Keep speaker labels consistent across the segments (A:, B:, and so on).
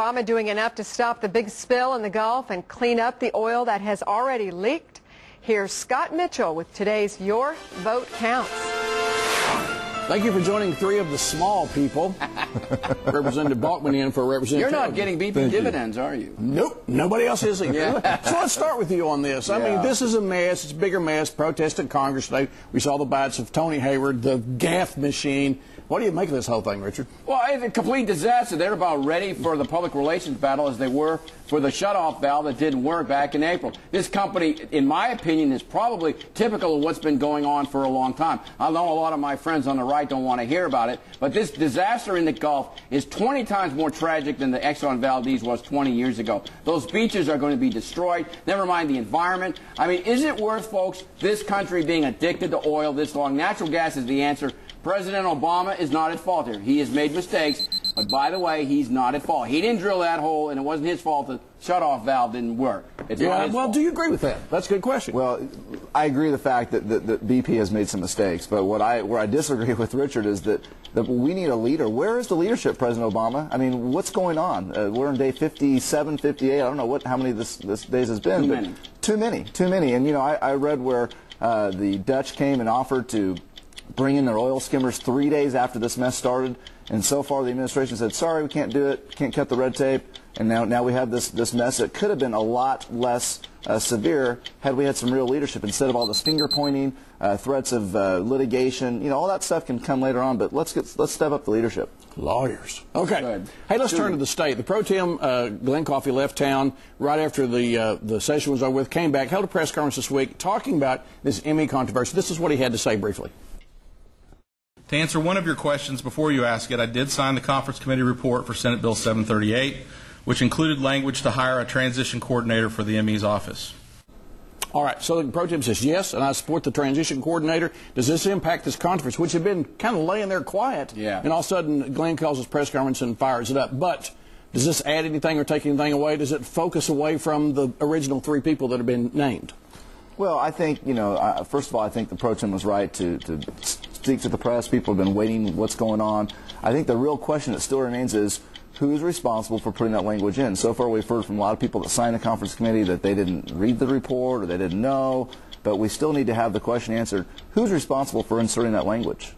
A: Obama doing enough to stop the big spill in the Gulf and clean up the oil that has already leaked? Here's Scott Mitchell with today's Your Vote Counts.
B: Thank you for joining three of the small people. Representative Balkman in for Representative.
C: You're not getting BP dividends, are you?
B: Nope. Nobody else is either. Yeah. So let's start with you on this. I mean, this is a mess. It's a bigger mess. Protest in Congress today. We saw the bites of Tony Hayward, the gaffe machine. What do you make of this whole thing, Richard?
C: Well, it's a complete disaster. They're about ready for the public relations battle as they were for the shutoff valve that didn't work back in April. This company, in my opinion, is probably typical of what's been going on for a long time. I know a lot of my friends on the right don't want to hear about it, but this disaster in the Gulf is 20 times more tragic than the Exxon Valdez was 20 years ago. Those beaches are going to be destroyed, never mind the environment. I mean, is it worth, folks, this country being addicted to oil this long? Natural gas is the answer. President Obama is not at fault here. He has made mistakes, but by the way, he's not at fault. He didn't drill that hole, and it wasn't his fault the shutoff valve didn't work. It's not his fault.
B: Do you agree with that? That's a good question.
D: Well, I agree with the fact that BP has made some mistakes, but where I disagree with Richard is that we need a leader. Where is the leadership, President Obama? I mean, what's going on? We're on day 57, 58. I don't know how many this days has been.
C: Too many.
D: Too many. And, you know, I read where the Dutch came and offered to bring in their oil skimmers 3 days after this mess started, and so far the administration said, sorry, we can't do it, can't cut the red tape, and now we have this mess. It could have been a lot less severe had we had some real leadership instead of all this finger pointing, threats of litigation. You know, all that stuff can come later on, but let's step up the leadership.
B: Lawyers. Okay. Hey, let's turn to the state. The pro tem Glenn Coffey left town right after the session was over with, came back, held a press conference this week talking about this ME controversy. This is what he had to say briefly.
E: To answer one of your questions before you ask it, I did sign the conference committee report for Senate Bill 738, which included language to hire a transition coordinator for the ME's office.
B: All right, so the pro tem says yes, and I support the transition coordinator. Does this impact this conference, which had been kind of laying there quiet?
C: Yeah.
B: And all of a sudden, Glenn calls his press conference and fires it up. But does this add anything or take anything away? Does it focus away from the original three people that have been named?
D: Well, I think, you know, first of all, I think the pro tem was right to speak to the press. People have been waiting what's going on. I think the real question that still remains is who's responsible for putting that language in. So far we've heard from a lot of people that signed the conference committee that they didn't read the report or they didn't know, but we still need to have the question answered. Who's responsible for inserting that language?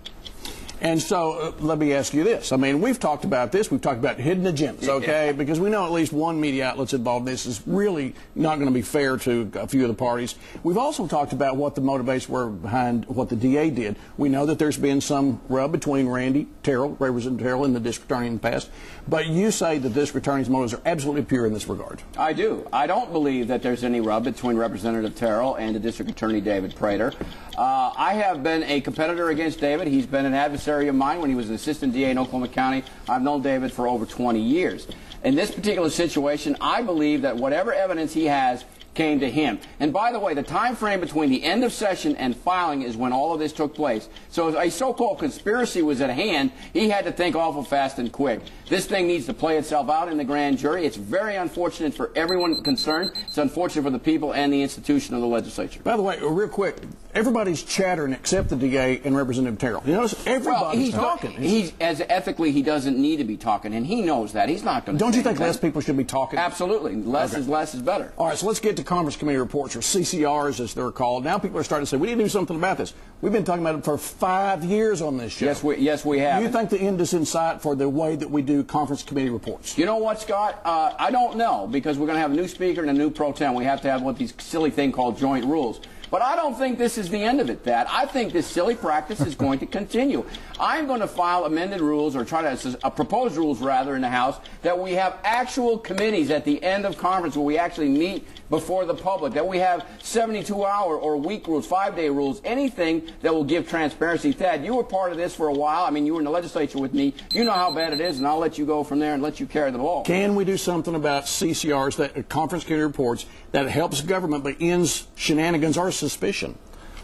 B: And so let me ask you this. I mean, we've talked about this. We've talked about hidden agendas, okay? Yeah. Because we know at least one media outlet's involved in this is really not going to be fair to a few of the parties. We've also talked about what the motivations were behind what the DA did. We know that there's been some rub between Randy Terrell, Representative Terrell, and the district attorney in the past. But you say that this attorney's motives are absolutely pure in this regard.
C: I do. I don't believe that there's any rub between Representative Terrell and the district attorney, David Prater. I have been a competitor against David. He's been an adversary of mine when he was an assistant DA in Oklahoma County. I've known David for over 20 years. In this particular situation, I believe that whatever evidence he has came to him. And by the way, the time frame between the end of session and filing is when all of this took place. So a so-called conspiracy was at hand. He had to think awful fast and quick. This thing needs to play itself out in the grand jury. It's very unfortunate for everyone concerned. It's unfortunate for the people and the institution of the legislature.
B: By the way, real quick, everybody's chattering except the DA and Representative Terrell. You notice everybody's talking.
C: He's as ethically, he doesn't need to be talking, and he knows that. He's not going to.
B: Don't you think less people should be talking?
C: Absolutely. Less is better.
B: All right, so let's get to conference committee reports, or CCRs as they're called. Now people are starting to say, we need to do something about this. We've been talking about it for 5 years on this show.
C: Yes, we have.
B: Do you think the end is in sight for the way that we do conference committee reports?
C: You know what, Scott? I don't know, because we're going to have a new speaker and a new pro tem. We have to have these silly thing called joint rules. But I don't think this is the end of it, Thad. I think this silly practice is going to continue. I'm going to file amended rules, or try to propose rules, rather, in the House, that we have actual committees at the end of conference where we actually meet before the public, that we have 72-hour or week rules, 5-day rules, anything that will give transparency. Thad, you were part of this for a while. I mean, you were in the legislature with me. You know how bad it is, and I'll let you go from there and let you carry the ball.
B: Can we do something about CCRs, that conference committee reports, that helps government but ends shenanigans or suspicion?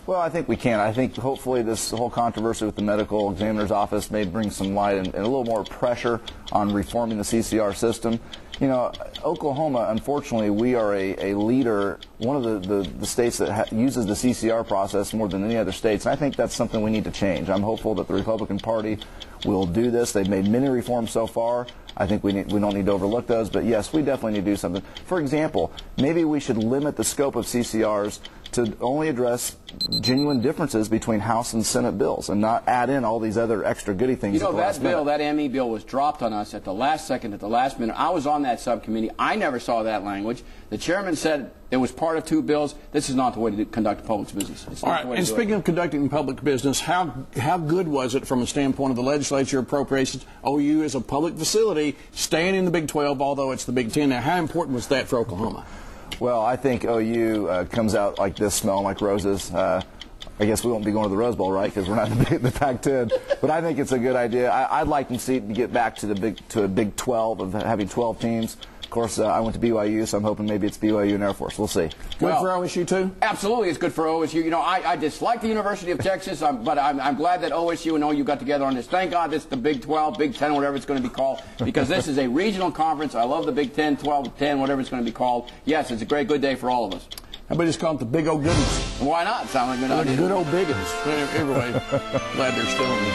D: Well, I think we can. I think hopefully this whole controversy with the medical examiner's office may bring some light and a little more pressure on reforming the CCR system. You know, Oklahoma, unfortunately, we are a leader, one of the states that uses the CCR process more than any other states. And I think that's something we need to change. I'm hopeful that the Republican Party we'll do this. They've made many reforms so far. I think we don't need to overlook those, but yes, we definitely need to do something. For example, maybe we should limit the scope of CCRs to only address genuine differences between House and Senate bills and not add in all these other extra goody things.
C: You know, that bill, that ME bill, was dropped on us at the last second, at the last minute. I was on that subcommittee. I never saw that language. The chairman said it was part of 2 bills. This is not the way to conduct public business. It's not the way to do it.
B: And speaking of conducting public business, how good was it from a standpoint of the legislature appropriations? OU is a public facility staying in the Big 12, although it's the Big 10. Now, how important was that for Oklahoma?
D: Well, I think OU comes out like this, smelling like roses. I guess we won't be going to the Rose Bowl, right? Because we're not in the Pac-10. But I think it's a good idea. I'd like to get back to a Big 12 of having 12 teams. Of course, I went to BYU, so I'm hoping maybe it's BYU and Air Force. We'll see.
B: Good for OSU, too?
C: Absolutely, it's good for OSU. You know, I dislike the University of Texas, but I'm glad that OSU and OU got together on this. Thank God this is the Big 12, Big 10, whatever it's going to be called, because this is a regional conference. I love the Big 10, 12, 10, whatever it's going to be called. Yes, it's a good day for all of us.
B: How about just call it the Big O Goodies?
C: Why not? Sound like a good idea.
B: Good old biggins. Anyway, glad they're still in the